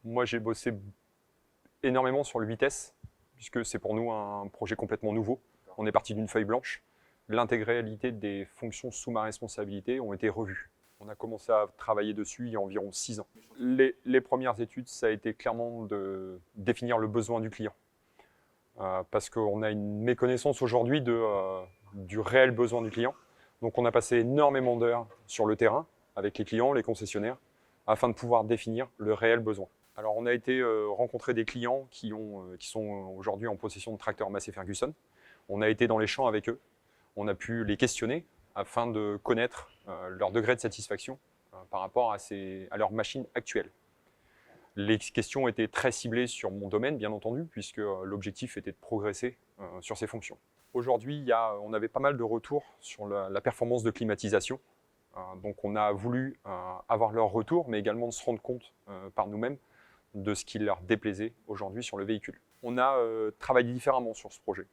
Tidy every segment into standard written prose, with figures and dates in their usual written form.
Moi, j'ai bossé énormément sur le vitesse, puisque c'est pour nous un projet complètement nouveau. On est parti d'une feuille blanche. L'intégralité des fonctions sous ma responsabilité ont été revues. On a commencé à travailler dessus il y a environ 6 ans. Les premières études, ça a été clairement de définir le besoin du client. Parce qu'on a une méconnaissance aujourd'hui du réel besoin du client. Donc on a passé énormément d'heures sur le terrain avec les clients, les concessionnaires, afin de pouvoir définir le réel besoin. Alors on a été rencontrer des clients qui sont aujourd'hui en possession de tracteurs Massey Ferguson. On a été dans les champs avec eux. On a pu les questionner afin de connaître leur degré de satisfaction par rapport à leur machine actuelle. Les questions étaient très ciblées sur mon domaine, bien entendu, puisque l'objectif était de progresser sur ces fonctions. Aujourd'hui, on avait pas mal de retours sur la performance de climatisation. Donc on a voulu avoir leur retour, mais également de se rendre compte par nous-mêmes de ce qui leur déplaisait aujourd'hui sur le véhicule. On a travaillé différemment sur ce projet.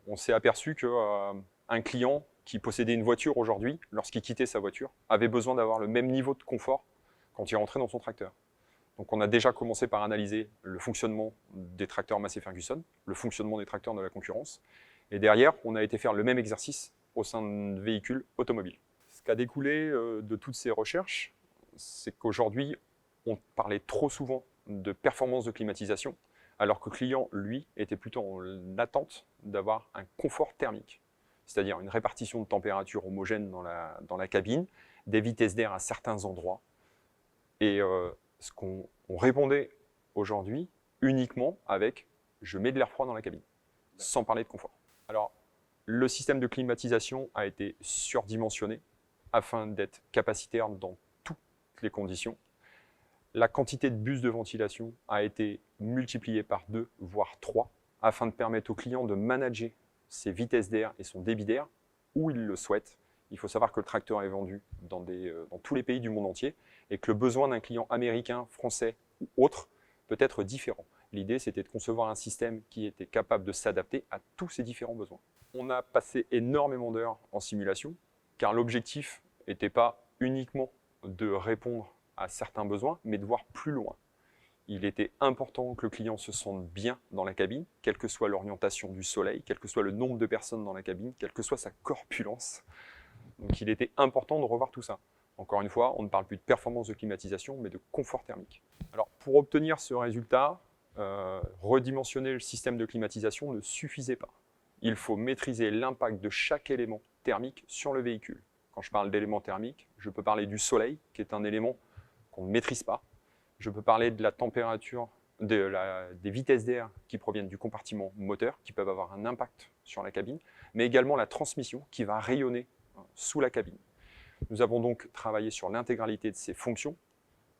On s'est aperçu qu'un client qui possédait une voiture aujourd'hui, lorsqu'il quittait sa voiture, avait besoin d'avoir le même niveau de confort quand il rentrait dans son tracteur. Donc on a déjà commencé par analyser le fonctionnement des tracteurs Massey Ferguson, le fonctionnement des tracteurs de la concurrence, et derrière, on a été faire le même exercice au sein de véhicules automobiles. Ce qui a découlé de toutes ces recherches, c'est qu'aujourd'hui, on parlait trop souvent de performance de climatisation, alors que le client, lui, était plutôt en attente d'avoir un confort thermique, c'est-à-dire une répartition de température homogène dans la cabine, des vitesses d'air à certains endroits, et ce qu'on répondait aujourd'hui uniquement avec « je mets de l'air froid dans la cabine », sans parler de confort. Alors, le système de climatisation a été surdimensionné afin d'être capacitaire dans toutes les conditions. La quantité de bus de ventilation a été multipliée par 2, voire 3, afin de permettre au client de manager ses vitesses d'air et son débit d'air où il le souhaite. Il faut savoir que le tracteur est vendu dans tous les pays du monde entier et que le besoin d'un client américain, français ou autre peut être différent. L'idée, c'était de concevoir un système qui était capable de s'adapter à tous ces différents besoins. On a passé énormément d'heures en simulation, car l'objectif n'était pas uniquement de répondre à certains besoins, mais de voir plus loin. Il était important que le client se sente bien dans la cabine, quelle que soit l'orientation du soleil, quel que soit le nombre de personnes dans la cabine, quelle que soit sa corpulence. Donc il était important de revoir tout ça. Encore une fois, on ne parle plus de performance de climatisation, mais de confort thermique. Alors pour obtenir ce résultat, redimensionner le système de climatisation ne suffisait pas. Il faut maîtriser l'impact de chaque élément thermique sur le véhicule. Quand je parle d'éléments thermiques, je peux parler du soleil, qui est un élément qu'on ne maîtrise pas. Je peux parler de la température, des vitesses d'air qui proviennent du compartiment moteur, qui peuvent avoir un impact sur la cabine, mais également la transmission qui va rayonner sous la cabine. Nous avons donc travaillé sur l'intégralité de ces fonctions,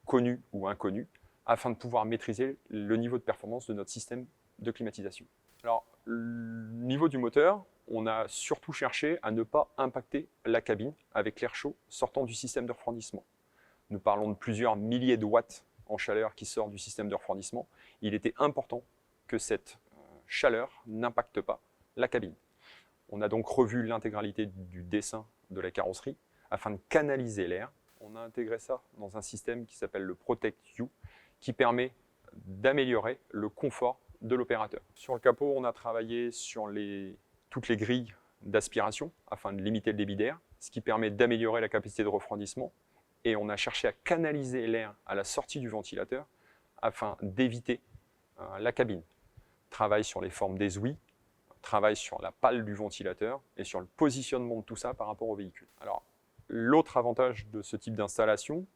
connues ou inconnues, afin de pouvoir maîtriser le niveau de performance de notre système de climatisation. Alors, le niveau du moteur, on a surtout cherché à ne pas impacter la cabine avec l'air chaud sortant du système de refroidissement. Nous parlons de plusieurs milliers de watts en chaleur qui sort du système de refroidissement. Il était important que cette chaleur n'impacte pas la cabine. On a donc revu l'intégralité du dessin de la carrosserie afin de canaliser l'air. On a intégré ça dans un système qui s'appelle le Protect You, qui permet d'améliorer le confort de l'opérateur. Sur le capot, on a travaillé sur toutes les grilles d'aspiration afin de limiter le débit d'air, ce qui permet d'améliorer la capacité de refroidissement. Et on a cherché à canaliser l'air à la sortie du ventilateur afin d'éviter la cabine. Travail sur les formes des ouïes, travail sur la pale du ventilateur et sur le positionnement de tout ça par rapport au véhicule. Alors, l'autre avantage de ce type d'installation,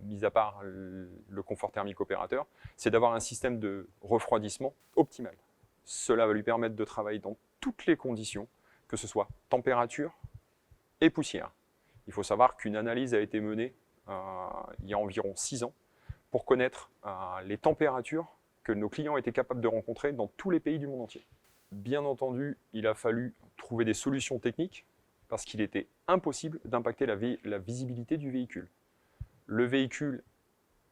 mis à part le confort thermique opérateur, c'est d'avoir un système de refroidissement optimal. Cela va lui permettre de travailler dans toutes les conditions, que ce soit température et poussière. Il faut savoir qu'une analyse a été menée il y a environ 6 ans pour connaître les températures que nos clients étaient capables de rencontrer dans tous les pays du monde entier. Bien entendu, il a fallu trouver des solutions techniques parce qu'il était impossible d'impacter la visibilité du véhicule. Le véhicule,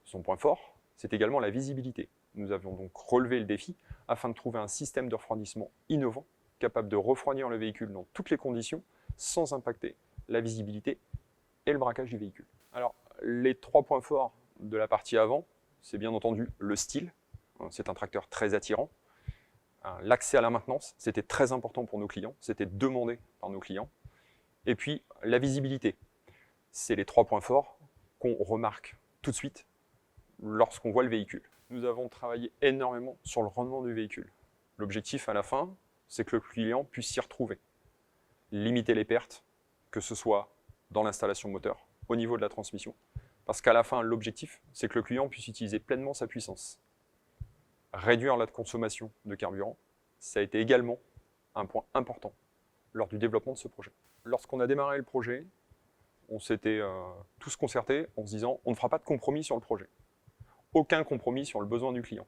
son point fort, c'est également la visibilité. Nous avions donc relevé le défi afin de trouver un système de refroidissement innovant, capable de refroidir le véhicule dans toutes les conditions, sans impacter la visibilité et le braquage du véhicule. Alors, les 3 points forts de la partie avant, c'est bien entendu le style. C'est un tracteur très attirant. L'accès à la maintenance, c'était très important pour nos clients. C'était demandé par nos clients. Et puis, la visibilité. C'est les 3 points forts qu'on remarque tout de suite lorsqu'on voit le véhicule. Nous avons travaillé énormément sur le rendement du véhicule. L'objectif à la fin, c'est que le client puisse s'y retrouver. Limiter les pertes, que ce soit dans l'installation moteur, au niveau de la transmission. Parce qu'à la fin, l'objectif, c'est que le client puisse utiliser pleinement sa puissance. Réduire la consommation de carburant, ça a été également un point important lors du développement de ce projet. Lorsqu'on a démarré le projet, on s'était tous concertés en se disant on ne fera pas de compromis sur le projet. Aucun compromis sur le besoin du client.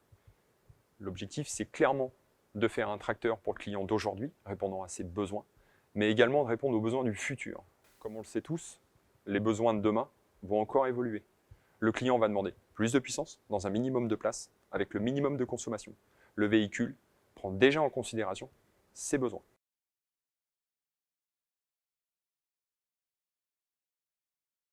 L'objectif, c'est clairement de faire un tracteur pour le client d'aujourd'hui, répondant à ses besoins, mais également de répondre aux besoins du futur. Comme on le sait tous, les besoins de demain vont encore évoluer. Le client va demander plus de puissance dans un minimum de place, avec le minimum de consommation. Le véhicule prend déjà en considération ses besoins.